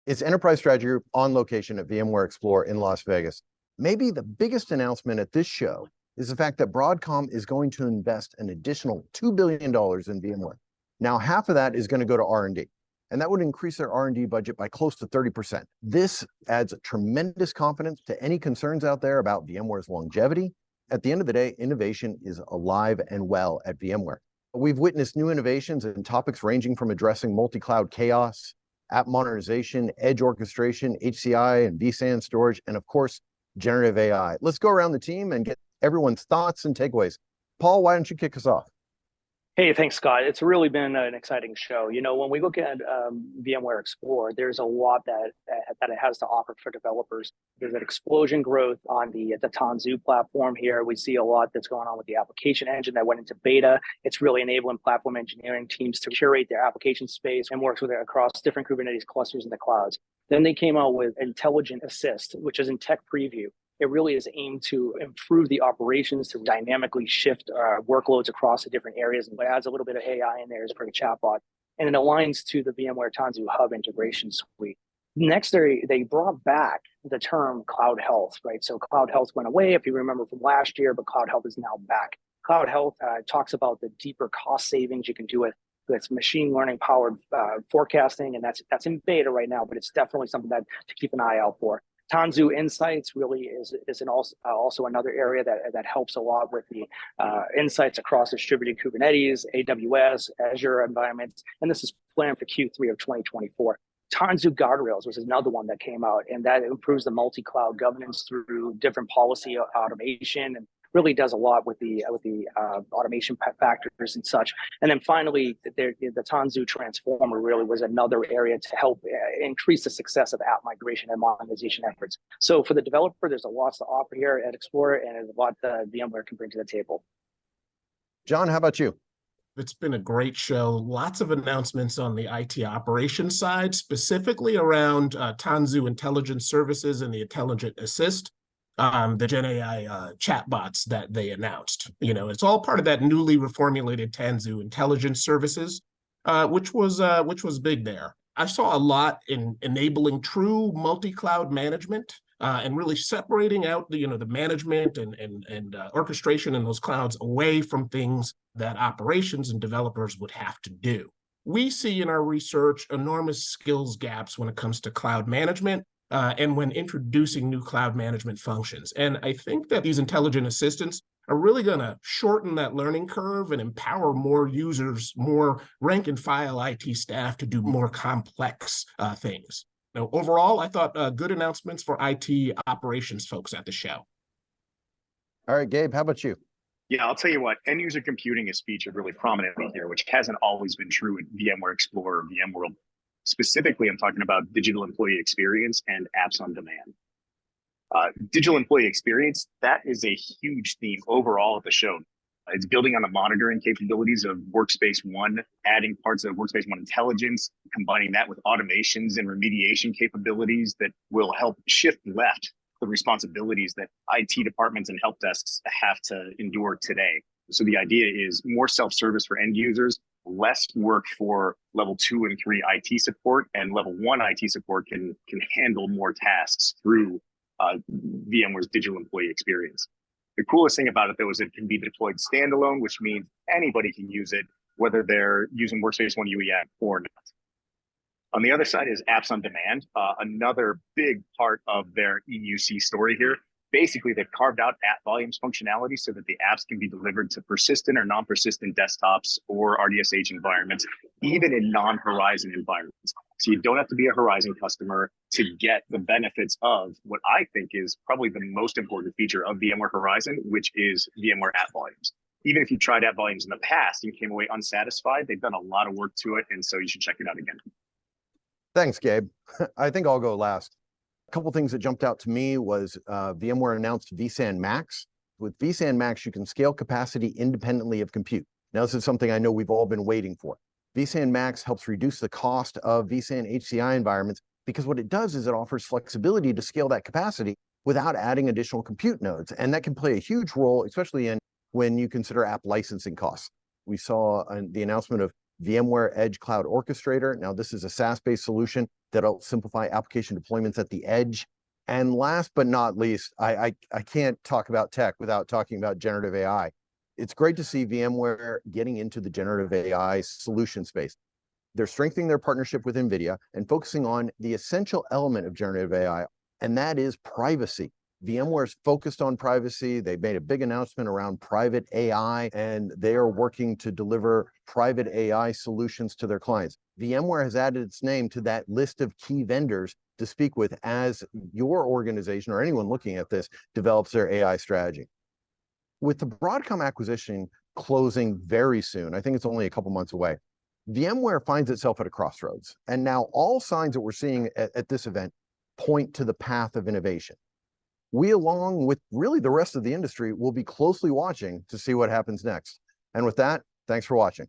It's Enterprise Strategy Group on location at VMware Explore in Las Vegas. Maybe the biggest announcement at this show is the fact that Broadcom is going to invest an additional $2 billion in VMware. Now, half of that is going to go to R&D, and that would increase their R&D budget by close to 30%. This adds tremendous confidence to any concerns out there about VMware's longevity. At the end of the day, innovation is alive and well at VMware. We've witnessed new innovations in topics ranging from addressing multi-cloud chaos, app modernization, edge orchestration, HCI and vSAN storage, and of course, generative AI. Let's go around the team and get everyone's thoughts and takeaways. Paul, why don't you kick us off? Hey, thanks, Scott. It's really been an exciting show. You know, when we look at VMware Explore, there's a lot that it has to offer for developers. There's an explosion growth on the Tanzu platform here. We see a lot that's going on with the application engine that went into beta. It's really enabling platform engineering teams to curate their application space and works with it across different Kubernetes clusters in the clouds. Then they came out with Intelligent Assist, which is in tech preview. It really is aimed to improve the operations, to dynamically shift workloads across the different areas. And it adds a little bit of AI in there as per the chatbot. And it aligns to the VMware Tanzu Hub integration suite. Next, they brought back the term cloud health, right? So cloud health went away, if you remember from last year, but cloud health is now back. Cloud health talks about the deeper cost savings you can do with machine learning powered forecasting. And that's in beta right now, but it's definitely something to keep an eye out for. Tanzu Insights really is also another area that helps a lot with the insights across distributed Kubernetes, AWS, Azure environments, and this is planned for Q3 of 2024. Tanzu Guardrails was another one that came out, and that improves the multi-cloud governance through different policy automation and really does a lot with the automation factors and such. And then finally, the Tanzu Transformer really was another area to help increase the success of app migration and modernization efforts. So for the developer, there's a lot to offer here at Explorer, and there's a lot that VMware can bring to the table. John, how about you? It's been a great show. Lots of announcements on the IT operations side, specifically around Tanzu Intelligence Services and the Intelligent Assist. The Gen AI chatbots that they announced. You know, it's all part of that newly reformulated Tanzu Intelligence Services, which was big there. I saw a lot in enabling true multi-cloud management and really separating out the management and orchestration in those clouds away from things that operations and developers would have to do. We see in our research enormous skills gaps when it comes to cloud management. And when introducing new cloud management functions. And I think that these intelligent assistants are really going to shorten that learning curve and empower more users, more rank and file IT staff to do more complex things. Now, overall, I thought good announcements for IT operations folks at the show. All right, Gabe, how about you? Yeah, I'll tell you what, end user computing is featured really prominently here, which hasn't always been true in VMware Explorer or VMworld. Specifically, I'm talking about digital employee experience and apps on demand. Digital employee experience, that is a huge theme overall of the show. It's building on the monitoring capabilities of Workspace ONE, adding parts of Workspace ONE intelligence, combining that with automations and remediation capabilities that will help shift left the responsibilities that IT departments and help desks have to endure today. So the idea is more self-service for end users, less work for level 2 and 3 IT support, and level 1 IT support can handle more tasks through VMware's digital employee experience. The coolest thing about it, though, is it can be deployed standalone, which means anybody can use it, whether they're using Workspace ONE UEM or not. On the other side is apps on demand, another big part of their EUC story here. Basically, they've carved out app volumes functionality so that the apps can be delivered to persistent or non-persistent desktops or RDSH environments, even in non-Horizon environments. So you don't have to be a Horizon customer to get the benefits of what I think is probably the most important feature of VMware Horizon, which is VMware app volumes. Even if you tried app volumes in the past and came away unsatisfied, they've done a lot of work to it, and so you should check it out again. Thanks, Gabe. I think I'll go last. A couple things that jumped out to me was VMware announced vSAN Max. With vSAN Max, you can scale capacity independently of compute. Now, this is something I know we've all been waiting for. vSAN Max helps reduce the cost of vSAN HCI environments because what it does is it offers flexibility to scale that capacity without adding additional compute nodes. And that can play a huge role, especially when you consider app licensing costs. We saw the announcement of VMware Edge Cloud Orchestrator. Now, this is a SaaS-based solution that'll simplify application deployments at the edge. And last but not least, I can't talk about tech without talking about generative AI. It's great to see VMware getting into the generative AI solution space. They're strengthening their partnership with NVIDIA and focusing on the essential element of generative AI, and that is privacy. VMware's focused on privacy. They made a big announcement around private AI, and they are working to deliver private AI solutions to their clients. VMware has added its name to that list of key vendors to speak with as your organization or anyone looking at this develops their AI strategy. With the Broadcom acquisition closing very soon, I think it's only a couple months away, VMware finds itself at a crossroads. And now all signs that we're seeing at this event point to the path of innovation. We, along with really the rest of the industry, will be closely watching to see what happens next. And with that, thanks for watching.